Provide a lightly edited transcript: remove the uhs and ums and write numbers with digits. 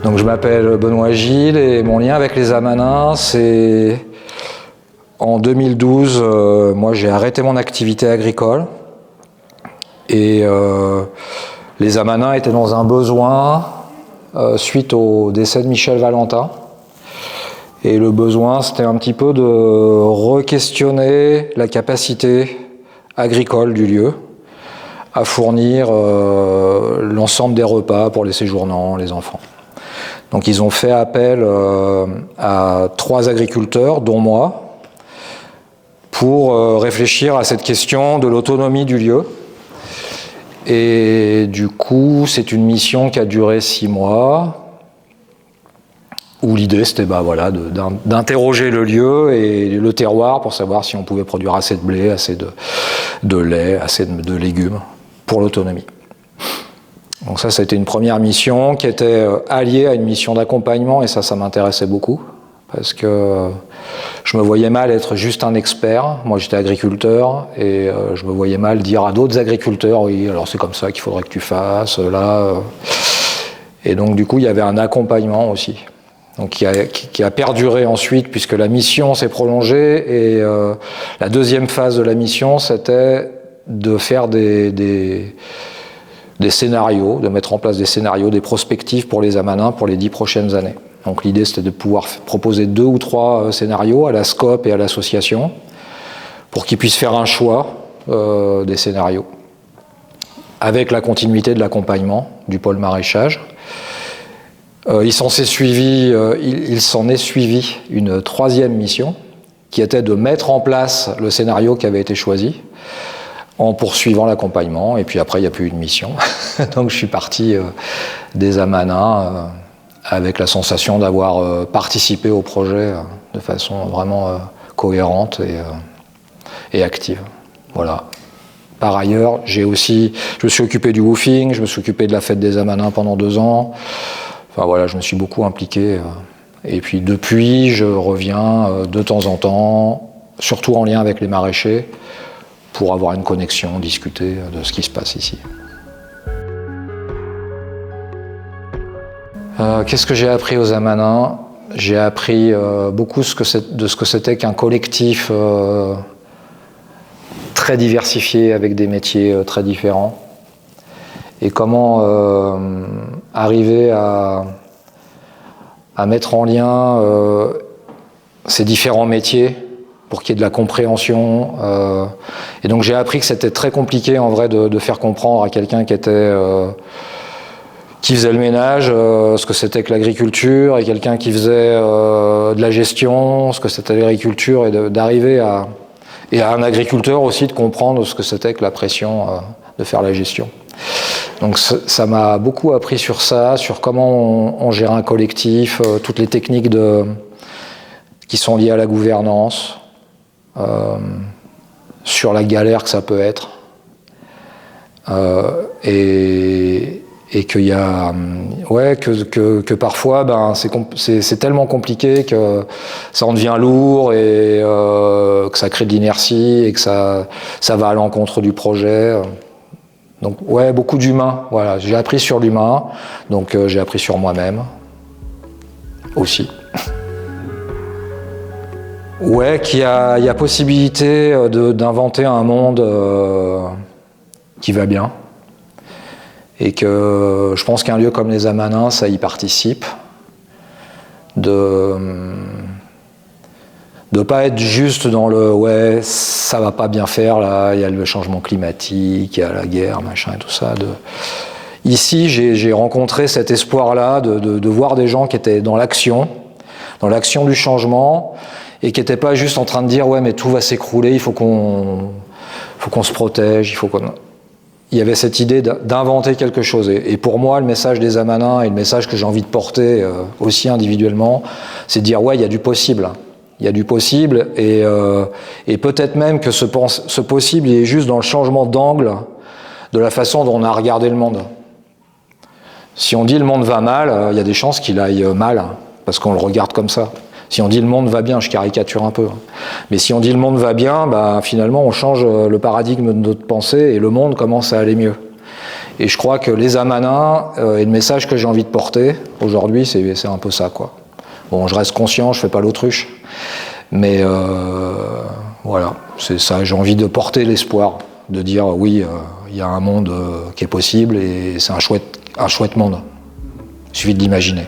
Donc je m'appelle Benoît Gilles et mon lien avec les Amanins, c'est en 2012, moi j'ai arrêté mon activité agricole et les Amanins étaient dans un besoin suite au décès de Michel Valentin. Et le besoin, c'était un petit peu de re-questionner la capacité agricole du lieu à fournir l'ensemble des repas pour les séjournants, les enfants. Donc ils ont fait appel à 3 agriculteurs, dont moi, pour réfléchir à cette question de l'autonomie du lieu. Et du coup, c'est une mission qui a duré 6 mois, où l'idée c'était voilà, d'interroger le lieu et le terroir pour savoir si on pouvait produire assez de blé, assez de lait, assez de légumes pour l'autonomie. Donc ça a été une première mission qui était alliée à une mission d'accompagnement, et ça m'intéressait beaucoup, parce que je me voyais mal être juste un expert. Moi j'étais agriculteur, et je me voyais mal dire à d'autres agriculteurs, oui alors c'est comme ça qu'il faudrait que tu fasses, là. Et donc du coup il y avait un accompagnement aussi, donc qui a perduré ensuite, puisque la mission s'est prolongée, et la deuxième phase de la mission c'était de faire des scénarios, de mettre en place des scénarios, des prospectives pour les Amanins pour les 10 prochaines années. Donc l'idée c'était de pouvoir proposer 2 ou 3 scénarios à la SCOP et à l'association pour qu'ils puissent faire un choix des scénarios avec la continuité de l'accompagnement du pôle maraîchage. Il s'en est suivi une 3e mission qui était de mettre en place le scénario qui avait été choisi en poursuivant l'accompagnement, et puis après il n'y a plus eu de mission. Donc je suis parti des Amanins avec la sensation d'avoir participé au projet de façon vraiment cohérente et active. Voilà. Par ailleurs, je me suis occupé du woofing, je me suis occupé de la fête des Amanins pendant 2 ans. Enfin voilà, je me suis beaucoup impliqué. Et puis depuis, je reviens de temps en temps, surtout en lien avec les maraîchers, pour avoir une connexion, discuter de ce qui se passe ici. Qu'est-ce que j'ai appris aux Amanins? J'ai appris beaucoup de ce que c'était qu'un collectif très diversifié, avec des métiers très différents, et comment arriver à mettre en lien ces différents métiers pour qu'il y ait de la compréhension. Et donc j'ai appris que c'était très compliqué en vrai de faire comprendre à quelqu'un qui faisait le ménage ce que c'était que l'agriculture, et quelqu'un qui faisait de la gestion, ce que c'était l'agriculture, et d'arriver à un agriculteur aussi de comprendre ce que c'était que la pression de faire la gestion. Donc ça m'a beaucoup appris sur ça, sur comment on gère un collectif, toutes les techniques qui sont liées à la gouvernance, sur la galère que ça peut être, et qu'il y a que parfois c'est tellement compliqué que ça en devient lourd, et que ça crée de l'inertie, et que ça va à l'encontre du projet. Donc beaucoup d'humain. Voilà, j'ai appris sur l'humain, donc j'ai appris sur moi-même aussi. Qu'il y a possibilité d'inventer un monde qui va bien, et que je pense qu'un lieu comme les Amanins, ça y participe, de pas être juste dans le ça va pas bien faire là, il y a le changement climatique, il y a la guerre, machin et tout ça. Ici j'ai rencontré cet espoir-là de voir des gens qui étaient dans l'action du changement, et qui n'étaient pas juste en train de dire mais tout va s'écrouler, il faut qu'on se protège, il y avait cette idée d'inventer quelque chose. Et pour moi, le message des Amanins, et le message que j'ai envie de porter aussi individuellement, c'est de dire il y a du possible. Il y a du possible, et peut-être même que ce possible, il est juste dans le changement d'angle de la façon dont on a regardé le monde. Si on dit le monde va mal, il y a des chances qu'il aille mal, parce qu'on le regarde comme ça. Si on dit le monde va bien, je caricature un peu, mais si on dit le monde va bien, finalement on change le paradigme de notre pensée, et le monde commence à aller mieux. Et je crois que les Amanins, et le message que j'ai envie de porter aujourd'hui, c'est un peu ça, quoi. Bon, je reste conscient, je fais pas l'autruche, mais voilà, c'est ça, j'ai envie de porter l'espoir, de dire oui, il y a un monde qui est possible et c'est un chouette monde. Il suffit de l'imaginer.